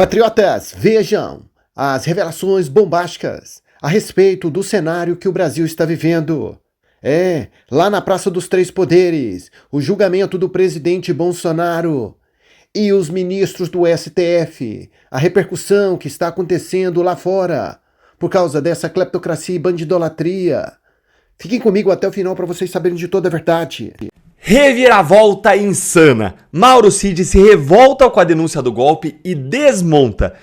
Patriotas, vejam as revelações bombásticas a respeito do cenário que o Brasil está vivendo. Lá na Praça dos Três Poderes, o julgamento do presidente Bolsonaro e os ministros do STF, a repercussão que está acontecendo lá fora por causa dessa cleptocracia e bandidolatria. Fiquem comigo até o final para vocês saberem de toda a verdade. Reviravolta insana. Mauro Cid se revolta com a denúncia do golpe e desmonta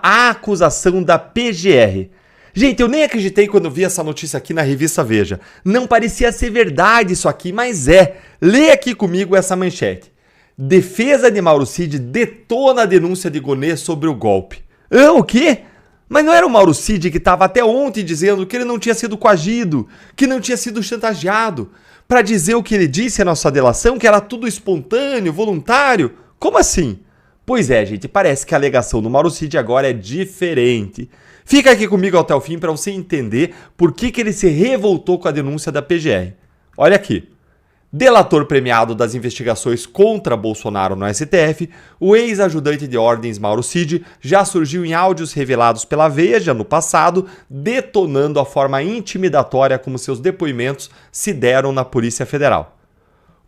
a acusação da PGR. Gente, eu nem acreditei quando vi essa notícia aqui na revista Veja. Não parecia ser verdade isso aqui, mas é. Lê aqui comigo essa manchete. Defesa de Mauro Cid detona a denúncia de Gonê sobre o golpe. O quê? Mas não era o Mauro Cid que estava até ontem dizendo que ele não tinha sido coagido, que não tinha sido chantageado, para dizer o que ele disse na sua delação, que era tudo espontâneo, voluntário? Como assim? Pois é, gente, parece que a alegação do Mauro Cid agora é diferente. Fica aqui comigo até o fim para você entender por que ele se revoltou com a denúncia da PGR. Olha aqui. Delator premiado das investigações contra Bolsonaro no STF, o ex-ajudante de ordens Mauro Cid já surgiu em áudios revelados pela Veja no passado, detonando a forma intimidatória como seus depoimentos se deram na Polícia Federal.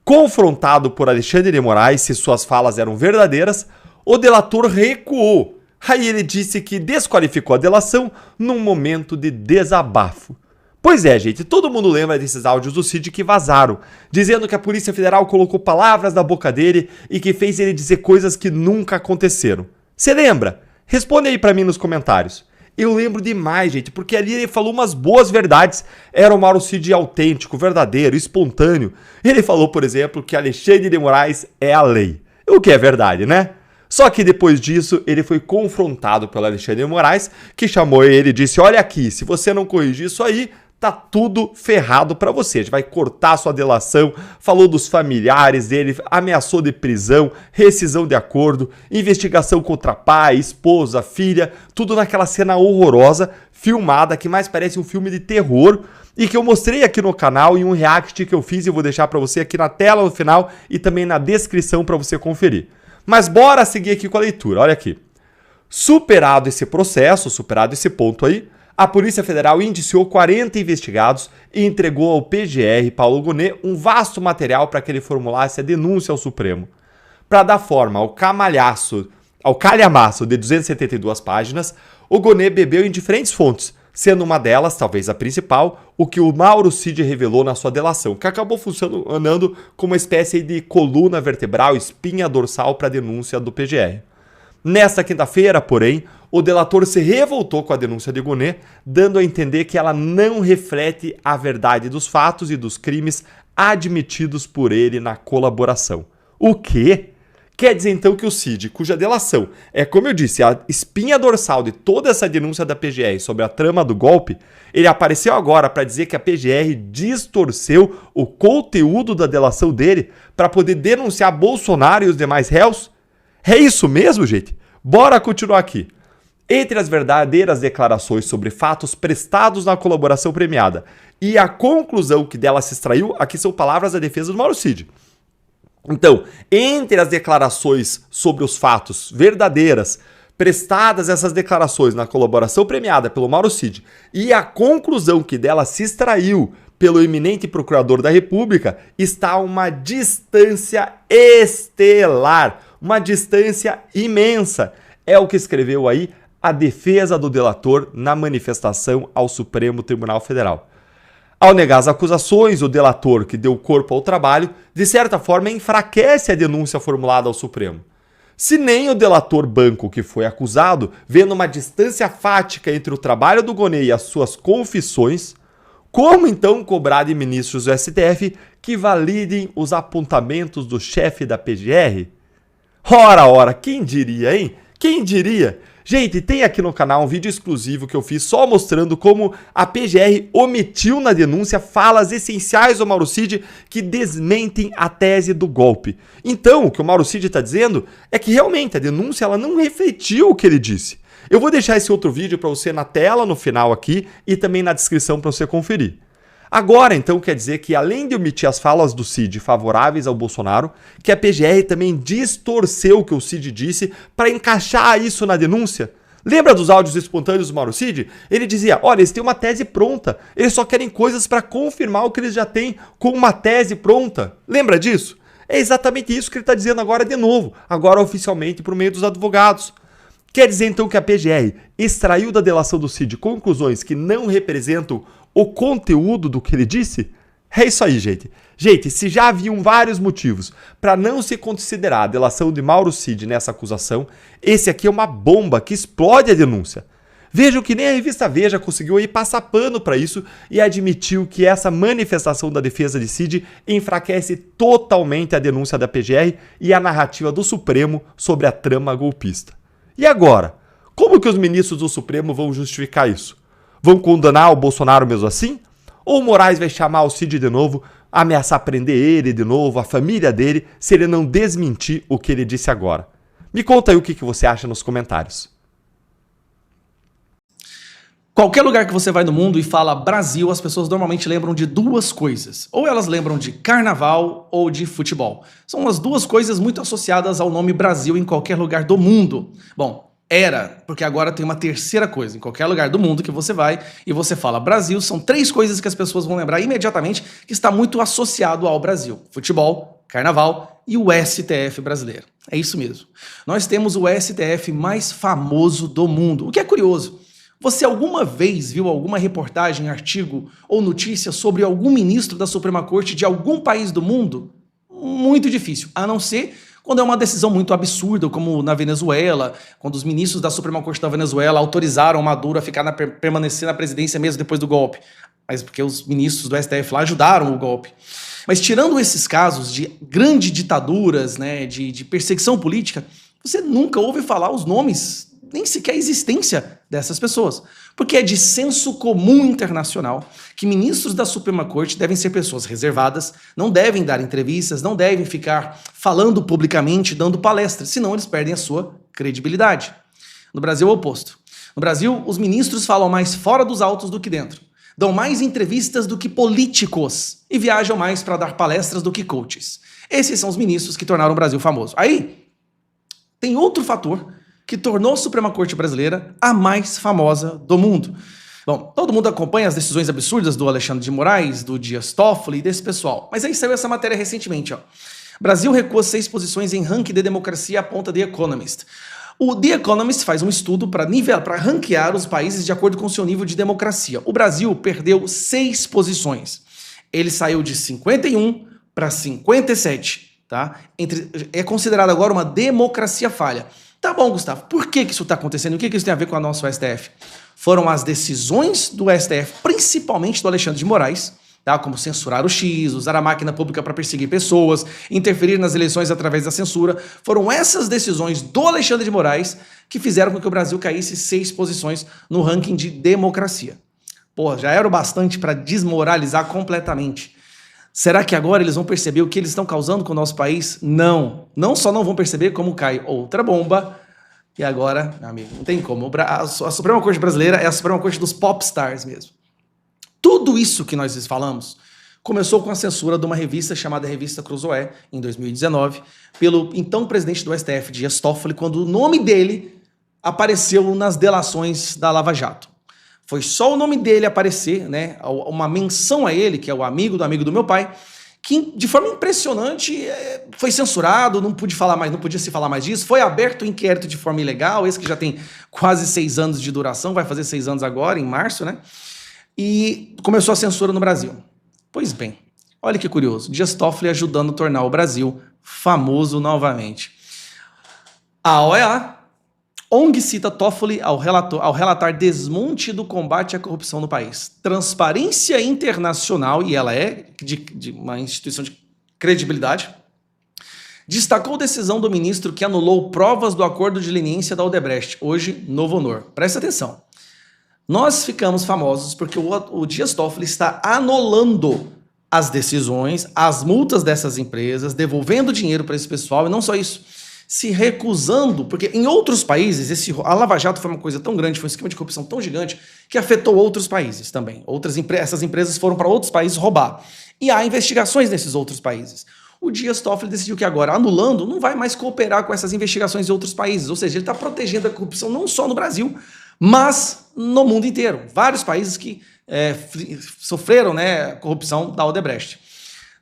Confrontado por Alexandre de Moraes se suas falas eram verdadeiras, o delator recuou. Aí ele disse que desqualificou a delação num momento de desabafo. Pois é, gente, todo mundo lembra desses áudios do Cid que vazaram, dizendo que a Polícia Federal colocou palavras na boca dele e que fez ele dizer coisas que nunca aconteceram. Você lembra? Responde aí pra mim nos comentários. Eu lembro demais, gente, porque ali ele falou umas boas verdades. Era o Mauro Cid autêntico, verdadeiro, espontâneo. Ele falou, por exemplo, que Alexandre de Moraes é a lei. O que é verdade, né? Só que depois disso, ele foi confrontado pelo Alexandre de Moraes, que chamou ele e disse, olha aqui, se você não corrigir isso aí, tá tudo ferrado pra você. A gente vai cortar a sua delação, falou dos familiares dele, ameaçou de prisão, rescisão de acordo, investigação contra pai, esposa, filha, tudo naquela cena horrorosa, filmada, que mais parece um filme de terror, e que eu mostrei aqui no canal em um react que eu fiz e eu vou deixar pra você aqui na tela no final e também na descrição pra você conferir. Mas bora seguir aqui com a leitura, olha aqui. Superado esse processo, superado esse ponto aí, a Polícia Federal indiciou 40 investigados e entregou ao PGR Paulo Gonê um vasto material para que ele formulasse a denúncia ao Supremo. Para dar forma ao calhamaço de 272 páginas, o Gonê bebeu em diferentes fontes, sendo uma delas, talvez a principal, o que o Mauro Cid revelou na sua delação, que acabou funcionando como uma espécie de coluna vertebral, espinha dorsal para a denúncia do PGR. Nesta quinta-feira, porém, o delator se revoltou com a denúncia de Gonê, dando a entender que ela não reflete a verdade dos fatos e dos crimes admitidos por ele na colaboração. O quê? Quer dizer então que o Cid, cuja delação é, como eu disse, a espinha dorsal de toda essa denúncia da PGR sobre a trama do golpe, ele apareceu agora para dizer que a PGR distorceu o conteúdo da delação dele para poder denunciar Bolsonaro e os demais réus? É isso mesmo, gente? Bora continuar aqui. Entre as verdadeiras declarações sobre fatos prestados na colaboração premiada e a conclusão que dela se extraiu, aqui são palavras da defesa do Mauro Cid. Então, entre as declarações sobre os fatos verdadeiras, prestadas essas declarações na colaboração premiada pelo Mauro Cid e a conclusão que dela se extraiu pelo eminente procurador da República, está uma distância estelar, uma distância imensa. É o que escreveu aí a defesa do delator na manifestação ao Supremo Tribunal Federal. Ao negar as acusações, o delator que deu corpo ao trabalho, de certa forma, enfraquece a denúncia formulada ao Supremo. Se nem o delator banco que foi acusado, vendo uma distância fática entre o trabalho do Gonê e as suas confissões, como então cobrar de ministros do STF que validem os apontamentos do chefe da PGR? Ora, quem diria, hein? Quem diria? Gente, tem aqui no canal um vídeo exclusivo que eu fiz só mostrando como a PGR omitiu na denúncia falas essenciais do Mauro Cid que desmentem a tese do golpe. Então, o que o Mauro Cid está dizendo é que realmente a denúncia ela não refletiu o que ele disse. Eu vou deixar esse outro vídeo para você na tela no final aqui e também na descrição para você conferir. Agora, então, quer dizer que além de omitir as falas do Cid favoráveis ao Bolsonaro, que a PGR também distorceu o que o Cid disse para encaixar isso na denúncia? Lembra dos áudios espontâneos do Mauro Cid? Ele dizia, olha, eles têm uma tese pronta, eles só querem coisas para confirmar o que eles já têm com uma tese pronta. Lembra disso? É exatamente isso que ele está dizendo agora de novo, agora oficialmente por meio dos advogados. Quer dizer então que a PGR extraiu da delação do Cid conclusões que não representam o conteúdo do que ele disse? É isso aí, gente. Gente, se já haviam vários motivos para não se considerar a delação de Mauro Cid nessa acusação, esse aqui é uma bomba que explode a denúncia. Vejam que nem a revista Veja conseguiu aí passar pano para isso e admitiu que essa manifestação da defesa de Cid enfraquece totalmente a denúncia da PGR e a narrativa do Supremo sobre a trama golpista. E agora? Como que os ministros do Supremo vão justificar isso? Vão condenar o Bolsonaro mesmo assim? Ou o Moraes vai chamar o Cid de novo, ameaçar prender ele de novo, a família dele, se ele não desmentir o que ele disse agora? Me conta aí o que você acha nos comentários. Qualquer lugar que você vai no mundo e fala Brasil, as pessoas normalmente lembram de duas coisas. Ou elas lembram de carnaval ou de futebol. São as duas coisas muito associadas ao nome Brasil em qualquer lugar do mundo. Bom, era, porque agora tem uma terceira coisa. Em qualquer lugar do mundo que você vai e você fala Brasil, são três coisas que as pessoas vão lembrar imediatamente que está muito associado ao Brasil. Futebol, carnaval e o STF brasileiro. É isso mesmo. Nós temos o STF mais famoso do mundo. O que é curioso. Você alguma vez viu alguma reportagem, artigo ou notícia sobre algum ministro da Suprema Corte de algum país do mundo? Muito difícil, a não ser quando é uma decisão muito absurda, como na Venezuela, quando os ministros da Suprema Corte da Venezuela autorizaram Maduro a permanecer na presidência mesmo depois do golpe. Mas porque os ministros do STF lá ajudaram o golpe. Mas tirando esses casos de grandes ditaduras, né, de perseguição política, você nunca ouve falar os nomes, nem sequer a existência dessas pessoas. Porque é de senso comum internacional que ministros da Suprema Corte devem ser pessoas reservadas, não devem dar entrevistas, não devem ficar falando publicamente, dando palestras, senão eles perdem a sua credibilidade. No Brasil é o oposto. No Brasil, os ministros falam mais fora dos autos do que dentro. Dão mais entrevistas do que políticos e viajam mais para dar palestras do que coaches. Esses são os ministros que tornaram o Brasil famoso. Aí, tem outro fator que tornou a Suprema Corte Brasileira a mais famosa do mundo. Bom, todo mundo acompanha as decisões absurdas do Alexandre de Moraes, do Dias Toffoli e desse pessoal. Mas aí saiu essa matéria recentemente, ó. Brasil recua 6 posições em ranking de democracia, aponta The Economist. O The Economist faz um estudo para ranquear os países de acordo com o seu nível de democracia. O Brasil perdeu 6 posições. Ele saiu de 51 para 57, tá? É considerado agora uma democracia falha. Tá bom, Gustavo, por que isso está acontecendo? O que isso tem a ver com o nosso STF? Foram as decisões do STF, principalmente do Alexandre de Moraes, tá? Como censurar o X, usar a máquina pública para perseguir pessoas, interferir nas eleições através da censura. Foram essas decisões do Alexandre de Moraes que fizeram com que o Brasil caísse 6 posições no ranking de democracia. Pô, já era o bastante para desmoralizar completamente. Será que agora eles vão perceber o que eles estão causando com o nosso país? Não. Não só não vão perceber, como cai outra bomba. E agora, meu amigo, não tem como. A Suprema Corte Brasileira é a Suprema Corte dos popstars mesmo. Tudo isso que nós falamos começou com a censura de uma revista chamada Revista Cruzoé, em 2019, pelo então presidente do STF, Dias Toffoli, quando o nome dele apareceu nas delações da Lava Jato. Foi só o nome dele aparecer, né, uma menção a ele, que é o amigo do meu pai, que de forma impressionante foi censurado, não podia se falar mais disso, foi aberto o inquérito de forma ilegal, esse que já tem quase 6 anos de duração, vai fazer 6 anos agora, em março, né? E começou a censura no Brasil. Pois bem, olha que curioso, Dias Toffoli ajudando a tornar o Brasil famoso novamente. A OEA, ONG cita Toffoli ao relatar desmonte do combate à corrupção no país. Transparência Internacional, e ela é de uma instituição de credibilidade, destacou decisão do ministro que anulou provas do acordo de leniência da Odebrecht, hoje Novo Honor. Presta atenção. Nós ficamos famosos porque o Dias Toffoli está anulando as decisões, as multas dessas empresas, devolvendo dinheiro para esse pessoal, e não só isso. se recusando, porque em outros países, a Lava Jato foi uma coisa tão grande, foi um esquema de corrupção tão gigante, que afetou outros países também. Essas empresas foram para outros países roubar. E há investigações nesses outros países. O Dias Toffoli decidiu que agora, anulando, não vai mais cooperar com essas investigações de outros países. Ou seja, ele está protegendo a corrupção não só no Brasil, mas no mundo inteiro. Vários países que sofreram, né, a corrupção da Odebrecht.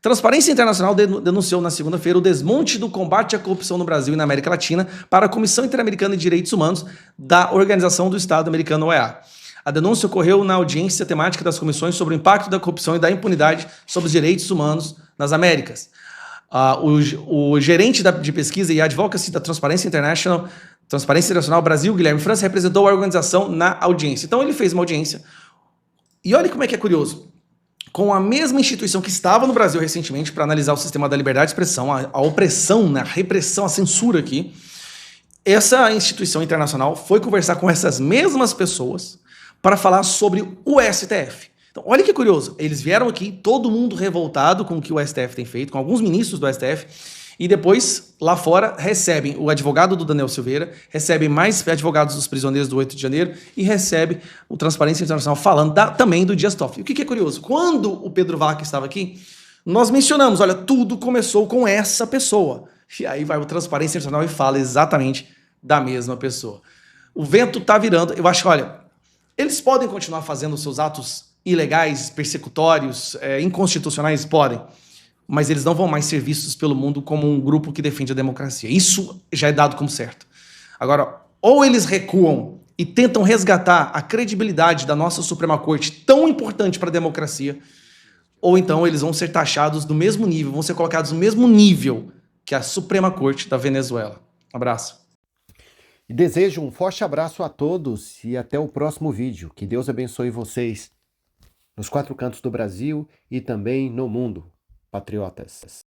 Transparência Internacional denunciou na segunda-feira o desmonte do combate à corrupção no Brasil e na América Latina para a Comissão Interamericana de Direitos Humanos da Organização do Estado Americano, OEA. A denúncia ocorreu na audiência temática das comissões sobre o impacto da corrupção e da impunidade sobre os direitos humanos nas Américas. O gerente de pesquisa e advocacy da Transparência Internacional Brasil, Guilherme França, representou a organização na audiência. Então ele fez uma audiência. E olha como é que é curioso. Com a mesma instituição que estava no Brasil recentemente para analisar o sistema da liberdade de expressão, a opressão, né, a repressão, a censura aqui, essa instituição internacional foi conversar com essas mesmas pessoas para falar sobre o STF. Então, olha que curioso, eles vieram aqui, todo mundo revoltado com o que o STF tem feito, com alguns ministros do STF, e depois, lá fora, recebem o advogado do Daniel Silveira, recebem mais advogados dos prisioneiros do 8 de janeiro e recebe o Transparência Internacional falando também do Dias Toffoli. O que é curioso? Quando o Pedro Vaca estava aqui, nós mencionamos, olha, tudo começou com essa pessoa. E aí vai o Transparência Internacional e fala exatamente da mesma pessoa. O vento está virando. Eu acho que, olha, eles podem continuar fazendo os seus atos ilegais, persecutórios, inconstitucionais, podem. Mas eles não vão mais ser vistos pelo mundo como um grupo que defende a democracia. Isso já é dado como certo. Agora, ou eles recuam e tentam resgatar a credibilidade da nossa Suprema Corte, tão importante para a democracia, ou então eles vão ser taxados do mesmo nível, vão ser colocados no mesmo nível que a Suprema Corte da Venezuela. Abraço. E desejo um forte abraço a todos e até o próximo vídeo. Que Deus abençoe vocês nos 4 cantos do Brasil e também no mundo. Patriotas.